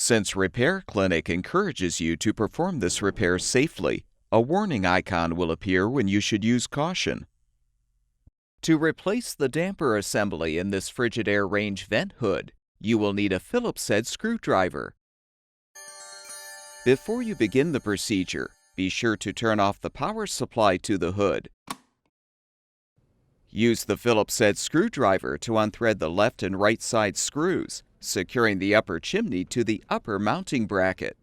Since Repair Clinic encourages you to perform this repair safely, a warning icon will appear when you should use caution. To replace the damper assembly in this Frigidaire Range Vent Hood, you will need a Phillips head screwdriver. Before you begin the procedure, be sure to turn off the power supply to the hood. Use the Phillips head screwdriver to unthread the left and right side screws, securing the upper chimney to the upper mounting bracket.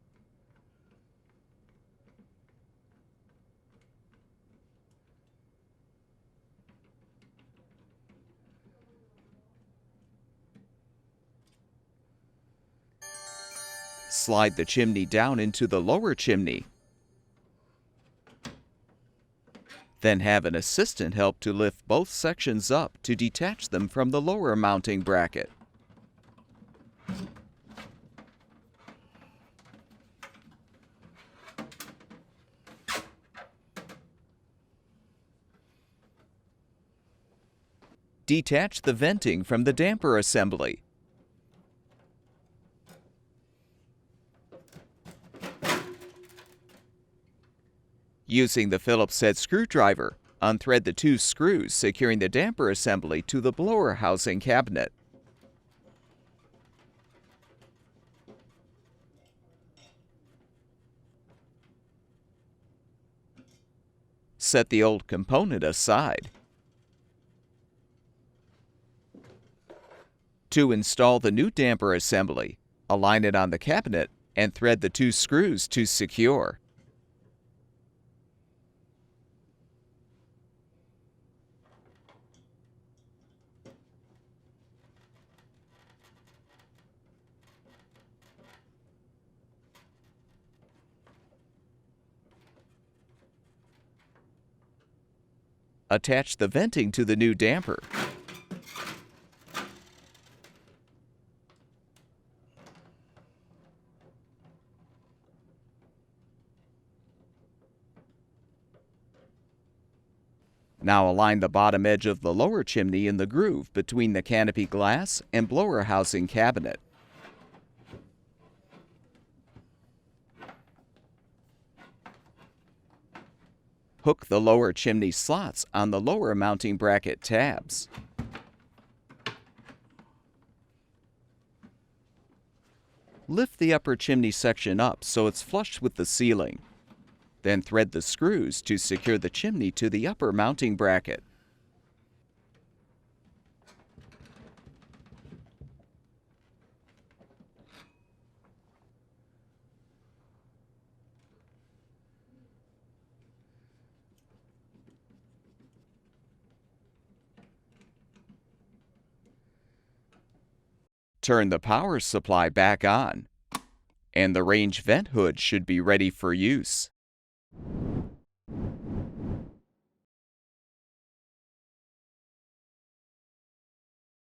Slide the chimney down into the lower chimney. Then have an assistant help to lift both sections up to detach them from the lower mounting bracket. Detach the venting from the damper assembly. Using the Phillips head screwdriver, unthread the two screws securing the damper assembly to the blower housing cabinet. Set the old component aside. To install the new damper assembly, align it on the cabinet and thread the two screws to secure. Attach the venting to the new damper. Now align the bottom edge of the lower chimney in the groove between the canopy glass and blower housing cabinet. Hook the lower chimney slots on the lower mounting bracket tabs. Lift the upper chimney section up so it's flush with the ceiling. Then thread the screws to secure the chimney to the upper mounting bracket. Turn the power supply back on, and the range vent hood should be ready for use.